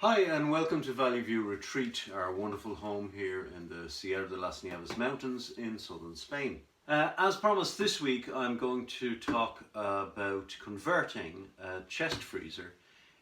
Hi and welcome to Valley View Retreat, our wonderful home here in the Sierra de las Nieves mountains in southern Spain. As promised, this week I'm going to talk about converting a chest freezer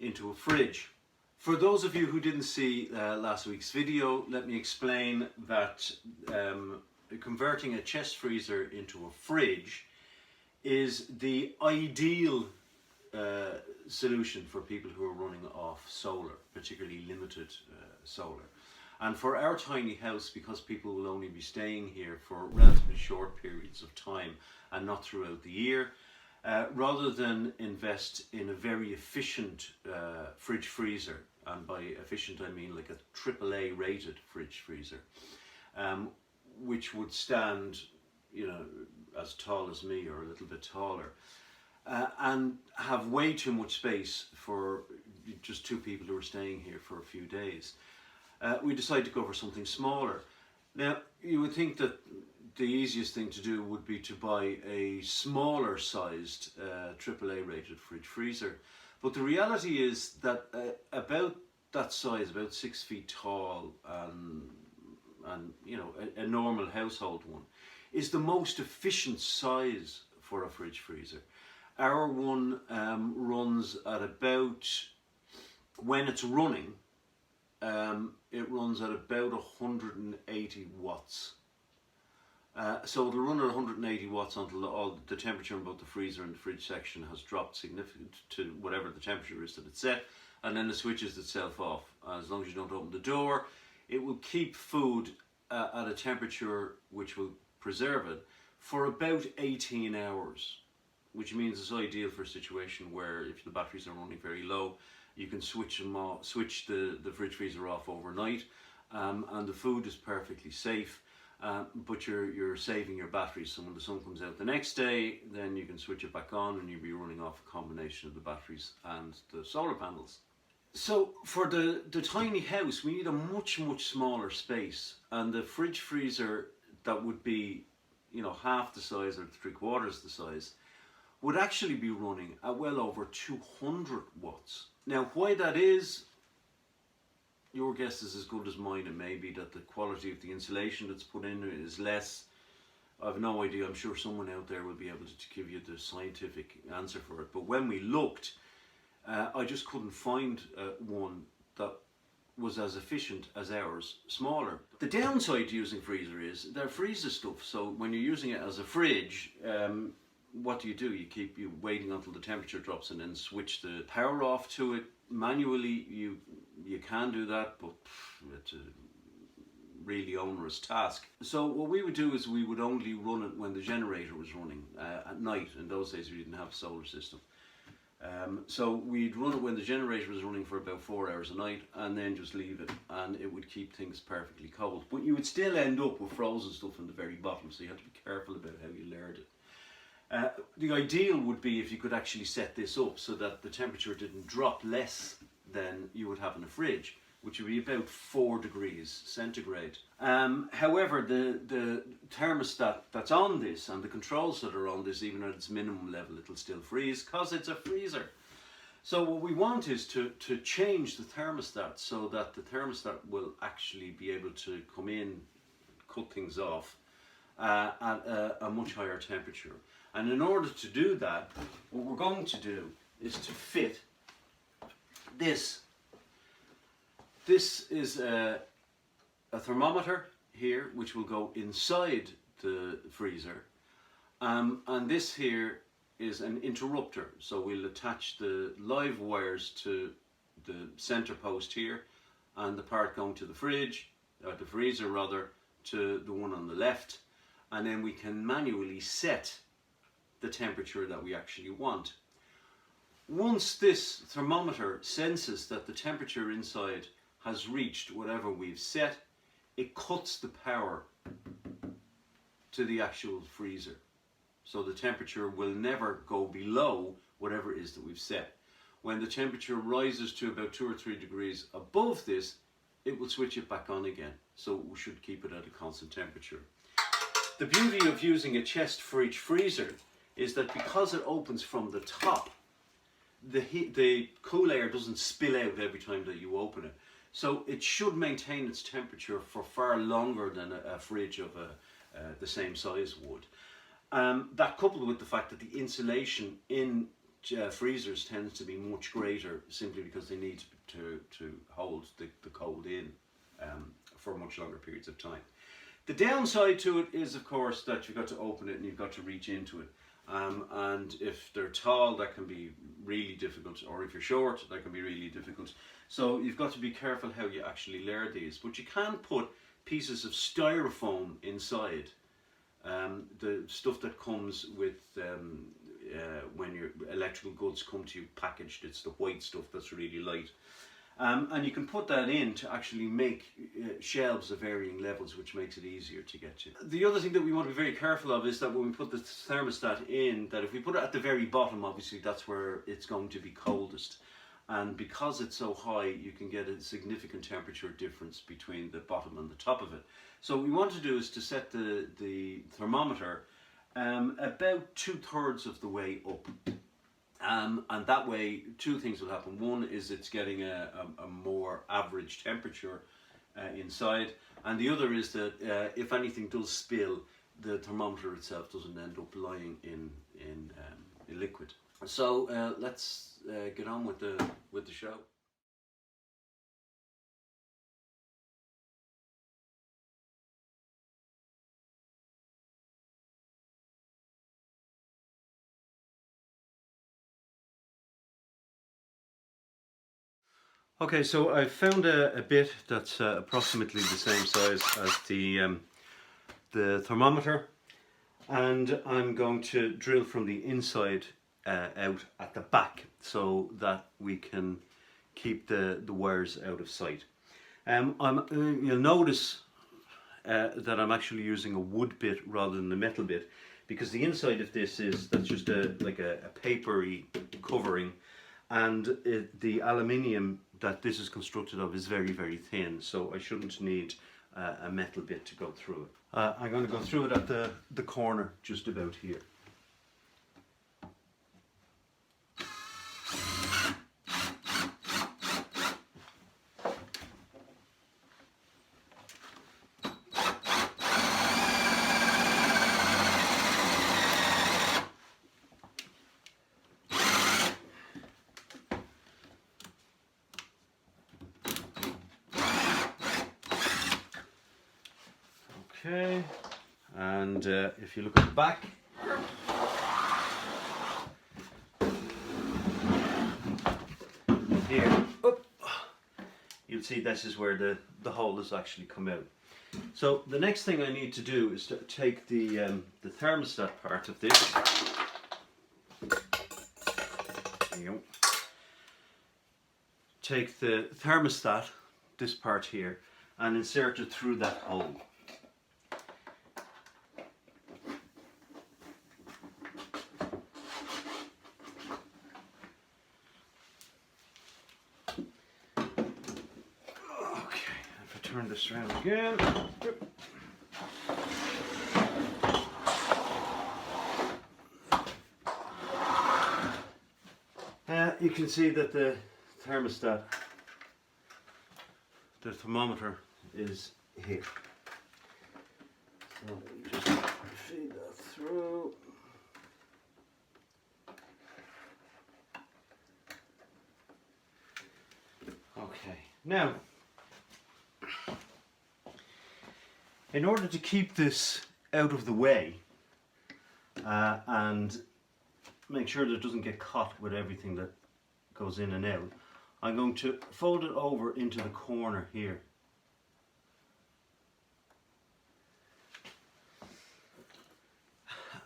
into a fridge. For those of you who didn't see last week's video, let me explain that converting a chest freezer into a fridge is the ideal solution for people who are running off solar, particularly limited solar. And for our tiny house, because people will only be staying here for relatively short periods of time and not throughout the year, rather than invest in a very efficient fridge freezer, and by efficient I mean like a AAA rated fridge freezer, which would stand, you know, as tall as me or a little bit taller, and have way too much space for just two people who are staying here for a few days. We decided to go for something smaller. Now, you would think that the easiest thing to do would be to buy a smaller sized AAA rated fridge freezer, but the reality is that about that size, about 6 feet tall, and you know, a normal household one, is the most efficient size for a fridge freezer. Our one runs at about, when it's running, it runs at about 180 watts. So it'll run at 180 watts until all the temperature in both the freezer and the fridge section has dropped significantly to whatever the temperature is that it's set, and then it switches itself off. As long as you don't open the door, it will keep food at a temperature which will preserve it for about 18 hours. Which means it's ideal for a situation where if the batteries are running very low, you can switch them off, switch the fridge freezer off overnight, and the food is perfectly safe, but you're saving your batteries. So when the sun comes out the next day, then you can switch it back on and you'll be running off a combination of the batteries and the solar panels. So for the tiny house, we need a much smaller space, and the fridge freezer that would be, you know, half the size or 3/4 the size would actually be running at well over 200 watts. Now, why that is, your guess is as good as mine. It may be that the quality of the insulation that's put in is less. I've no idea. I'm sure someone out there will be able to give you the scientific answer for it. But when we looked, I just couldn't find one that was as efficient as ours, smaller. The downside to using freezer is they're freezer stuff. So when you're using it as a fridge, what do? You keep waiting until the temperature drops and then switch the power off to it manually. You can do that, but it's a really onerous task. So what we would do is we would only run it when the generator was running at night. In those days we didn't have a solar system. So we'd run it when the generator was running for about 4 hours a night, and then just leave it, and it would keep things perfectly cold. But you would still end up with frozen stuff in the very bottom, so you had to be careful about how you layered it. The ideal would be if you could actually set this up so that the temperature didn't drop less than you would have in a fridge, which would be about 4 degrees centigrade. However, the thermostat that's on this and the controls that are on this, even at its minimum level, it'll still freeze because it's a freezer. So what we want is to change the thermostat so that the thermostat will actually be able to come in, cut things off at a much higher temperature. And in order to do that, what we're going to do is to fit this. This is a thermometer here, which will go inside the freezer. And this here is an interrupter. So we'll attach the live wires to the center post here, and the part going to the fridge, or the freezer rather, to the one on the left. And then we can manually set the temperature that we actually want. Once this thermometer senses that the temperature inside has reached whatever we've set, it cuts the power to the actual freezer. So the temperature will never go below whatever it is that we've set. When the temperature rises to about 2 or 3 degrees above this, it will switch it back on again. So we should keep it at a constant temperature. The beauty of using a chest fridge freezer is that because it opens from the top, the cool air doesn't spill out every time that you open it. So it should maintain its temperature for far longer than a fridge of the same size would. That coupled with the fact that the insulation in freezers tends to be much greater, simply because they need to hold the cold in for much longer periods of time. The downside to it is, of course, that you've got to open it and you've got to reach into it. And if they're tall, that can be really difficult, or if you're short, that can be really difficult. So you've got to be careful how you actually layer these. But you can put pieces of styrofoam inside, the stuff that comes with when your electrical goods come to you packaged. It's the white stuff that's really light. And you can put that in to actually make shelves of varying levels, which makes it easier to get to. The other thing that we want to be very careful of is that when we put the thermostat in, that if we put it at the very bottom, obviously that's where it's going to be coldest. And because it's so high, you can get a significant temperature difference between the bottom and the top of it. So what we want to do is to set the thermometer about 2/3 of the way up. And that way, two things will happen. One is it's getting a more average temperature inside, and the other is that if anything does spill, the thermometer itself doesn't end up lying in liquid. So let's get on with the show. Okay, so I found a bit that's approximately the same size as the thermometer, and I'm going to drill from the inside out at the back so that we can keep the wires out of sight. You'll notice that I'm actually using a wood bit rather than a metal bit, because the inside of this that's just like a papery covering, and the aluminium that this is constructed of is very, very thin, so I shouldn't need a metal bit to go through it. I'm going to go through it at the corner just about here. Okay, and if you look at the back, here, you'll see this is where the hole has actually come out. So the next thing I need to do is to take the thermostat part of this. There you go. Take the thermostat, this part here, and insert it through that hole. Turn this around again. You can see that the thermostat, the thermometer, is here. So just feed that through. Okay, now, in order to keep this out of the way and make sure that it doesn't get caught with everything that goes in and out, I'm going to fold it over into the corner here.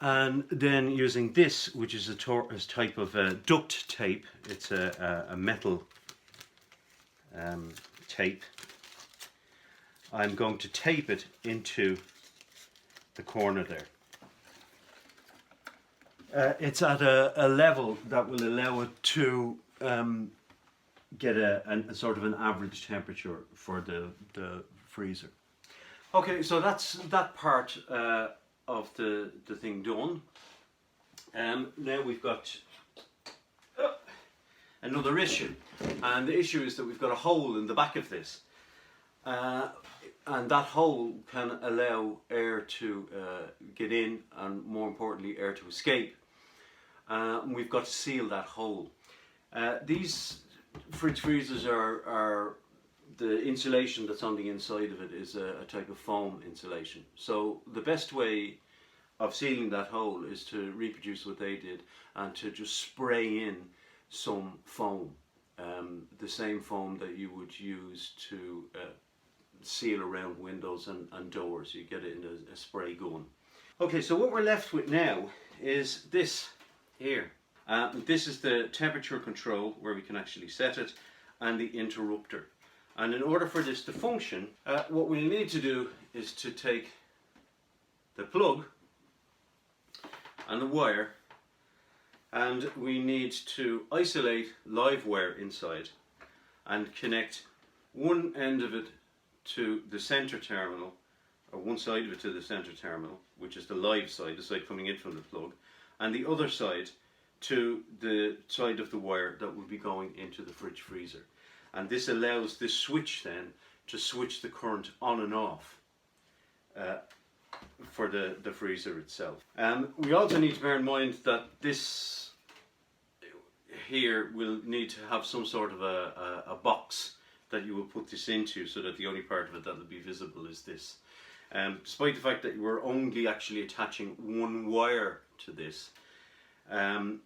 And then using this, which is a type of duct tape, it's a metal tape, I'm going to tape it into the corner there. It's at a level that will allow it to get a sort of an average temperature for the freezer. Okay, so that's that part of the thing done. Now we've got another issue, and the issue is that we've got a hole in the back of this, and that hole can allow air to get in, and more importantly air to escape. And we've got to seal that hole. These fridge freezers are the insulation that's on the inside of it is a type of foam insulation. So the best way of sealing that hole is to reproduce what they did and to just spray in some foam, the same foam that you would use to seal around windows and doors. You get it in a spray gun. Okay, so what we're left with now is this here. This is the temperature control where we can actually set it, and the interrupter. And in order for this to function, what we need to do is to take the plug and the wire, and we need to isolate live wire inside and connect one end of it to the center terminal, or one side of it to the center terminal, which is the live side, the side coming in from the plug, and the other side to the side of the wire that will be going into the fridge freezer. And this allows this switch then to switch the current on and off for the freezer itself. We also need to bear in mind that this here will need to have some sort of a box that you will put this into, so that the only part of it that will be visible is this. Despite the fact that you are only actually attaching one wire to this, and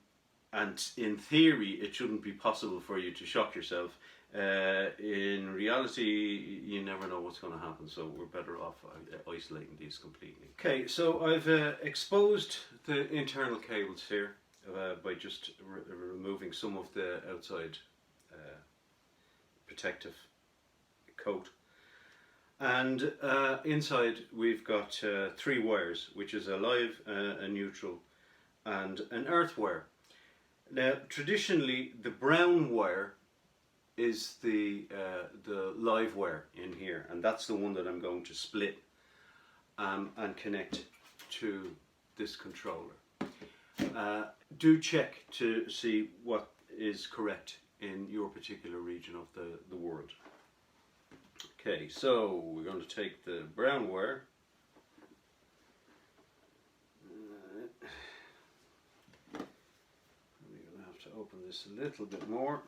in theory it shouldn't be possible for you to shock yourself, in reality you never know what's going to happen, so we're better off isolating these completely. Okay, so I've exposed the internal cables here by just removing some of the outside protective coat, and inside we've got 3 wires, which is a live, a neutral and an earth wire. Now traditionally the brown wire is the live wire in here, and that's the one that I'm going to split and connect to this controller. Do check to see what is correct in your particular region of the world. Okay, so we're going to take the brown wire, we're going to have to open this a little bit more.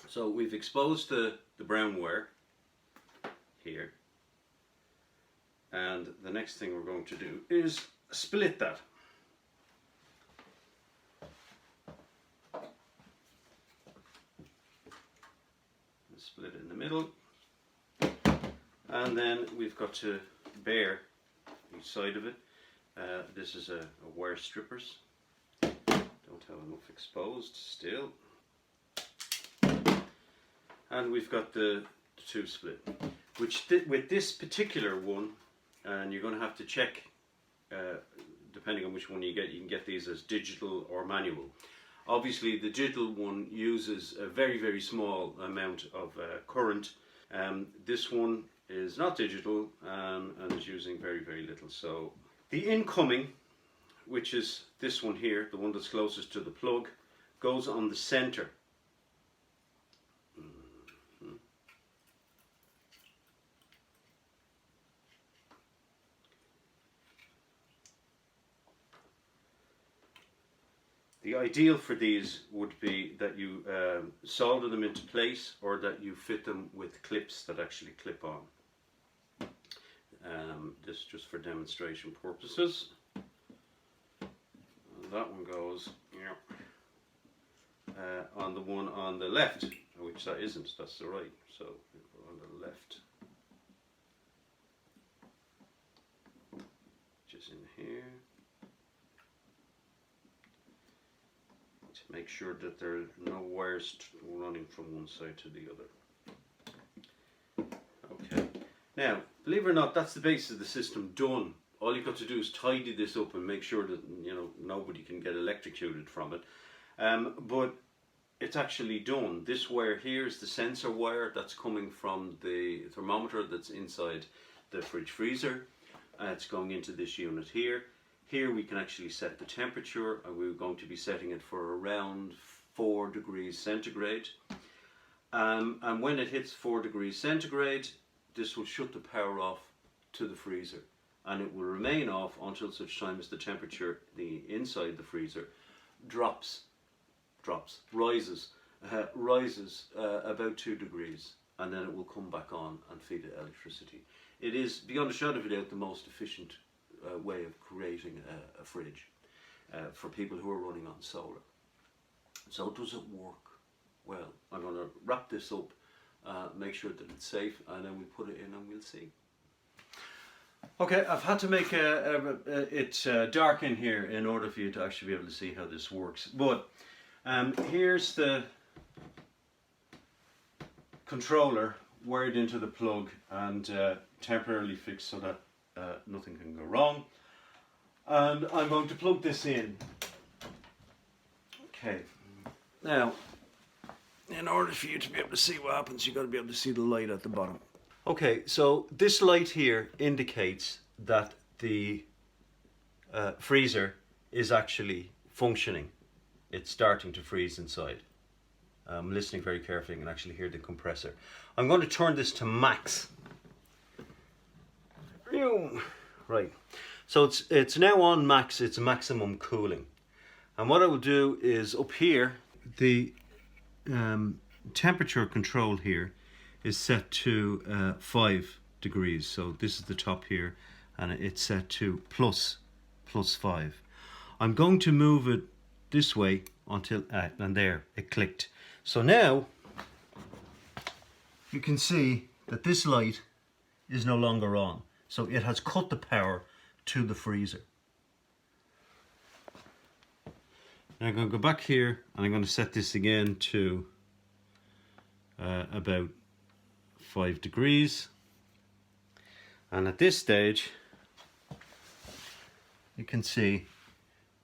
So we've exposed the brown wire here, and the next thing we're going to do is split that. Split it in the middle, and then we've got to bare each side of it. This is a wire strippers. Don't have enough exposed still. And we've got the 2 split, which with this particular one, and you're going to have to check depending on which one you can get these as digital or manual. Obviously the digital one uses a very, very small amount of current. This one is not digital and is using very, very little. So the incoming, which is this one here, the one that's closest to the plug, goes on the center. The ideal for these would be that you solder them into place, or that you fit them with clips that actually clip on. This is just for demonstration purposes. That one goes on the one on the left, which that isn't, that's the right. So on the left, just in here. Make sure that there are no wires running from one side to the other. Okay, now believe it or not, that's the base of the system done. All you've got to do is tidy this up and make sure that nobody can get electrocuted from it. But it's actually done. This wire here is the sensor wire that's coming from the thermometer that's inside the fridge freezer. It's going into this unit here. Here we can actually set the temperature, and we're going to be setting it for around 4 degrees centigrade. And when it hits 4 degrees centigrade, this will shut the power off to the freezer, and it will remain off until such time as the temperature inside the freezer rises about 2 degrees, and then it will come back on and feed it electricity. It is, beyond a shadow of a doubt, the most efficient way of creating a fridge for people who are running on solar. So does it work? Well, I'm going to wrap this up, make sure that it's safe, and then we'll put it in and we'll see. Okay, I've had to make it dark in here in order for you to actually be able to see how this works. But here's the controller wired into the plug and temporarily fixed so that nothing can go wrong. And I'm going to plug this in. Okay, now in order for you to be able to see what happens, you've got to be able to see the light at the bottom. Okay, so this light here indicates that the freezer is actually functioning. It's starting to freeze inside. I'm listening very carefully and can actually hear the compressor. I'm going to turn this to max. Right, so it's now on max, it's maximum cooling. And what I will do is up here, the temperature control here is set to 5 degrees. So this is the top here, and it's set to plus 5. I'm going to move it this way until, and there, it clicked. So now you can see that this light is no longer on. So it has cut the power to the freezer. Now I'm going to go back here and I'm going to set this again to about 5 degrees. And at this stage, you can see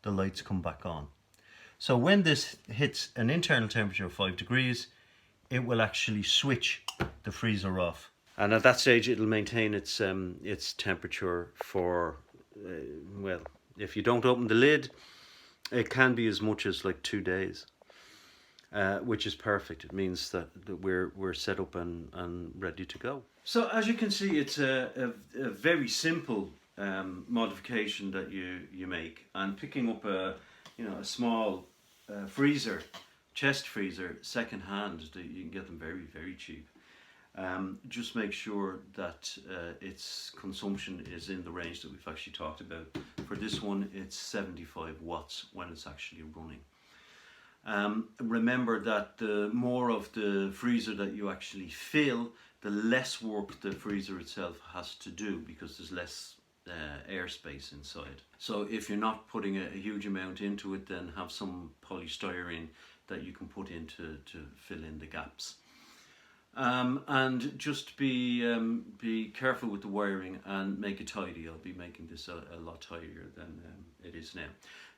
the lights come back on. So when this hits an internal temperature of 5 degrees, it will actually switch the freezer off. And at that stage, it'll maintain its temperature for, well, if you don't open the lid, it can be as much as like 2 days, which is perfect. It means that we're set up and ready to go. So as you can see, it's a very simple modification that you make, and picking up a small freezer, chest freezer, second hand, you can get them very, very cheap. Just make sure that its consumption is in the range that we've actually talked about. For this one, it's 75 watts when it's actually running. Remember that the more of the freezer that you actually fill, the less work the freezer itself has to do, because there's less airspace inside. So if you're not putting a huge amount into it, then have some polystyrene that you can put in to fill in the gaps. And just be careful with the wiring and make it tidy. I'll be making this a lot tidier than it is now.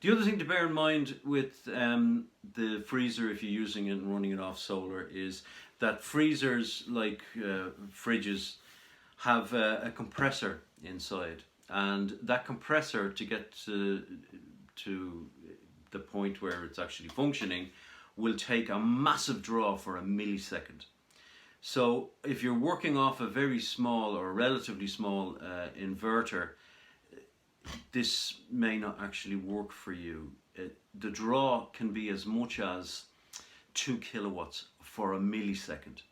The other thing to bear in mind with the freezer, if you're using it and running it off solar, is that freezers, like fridges, have a compressor inside, and that compressor, to get to the point where it's actually functioning, will take a massive draw for a millisecond. So if you're working off a very small or relatively small inverter, this may not actually work for you. The draw can be as much as 2 kilowatts for a millisecond.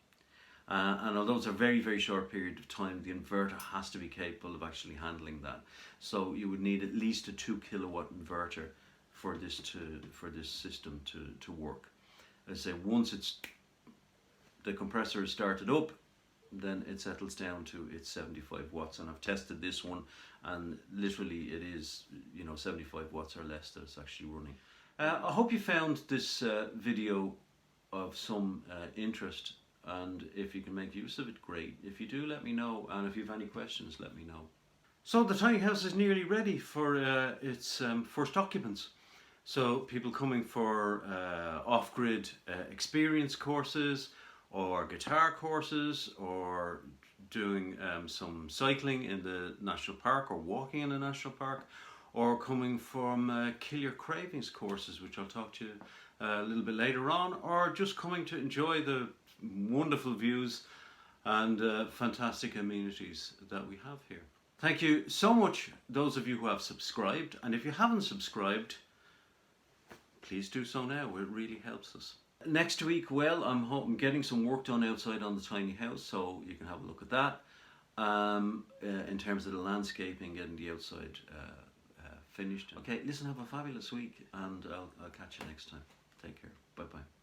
And although it's a very, very short period of time, the inverter has to be capable of actually handling that. So you would need at least a 2 kilowatt inverter for this system to work. As I say, once the compressor is started up, then it settles down to its 75 watts. And I've tested this one, and literally it is 75 watts or less that it's actually running. I hope you found this video of some interest, and if you can make use of it, great. If you do, let me know, and if you have any questions, let me know. So the tiny house is nearly ready for its first occupants. So people coming for off-grid experience courses, or guitar courses, or doing some cycling in the national park, or walking in the national park, or coming from Kill Your Cravings courses, which I'll talk to you a little bit later on, or just coming to enjoy the wonderful views and fantastic amenities that we have here. Thank you so much, those of you who have subscribed, and if you haven't subscribed, please do so now. It really helps us. Next week, well, I'm getting some work done outside on the tiny house, so you can have a look at that. In terms of the landscaping, getting the outside finished. Okay, listen, have a fabulous week, and I'll catch you next time. Take care. Bye bye.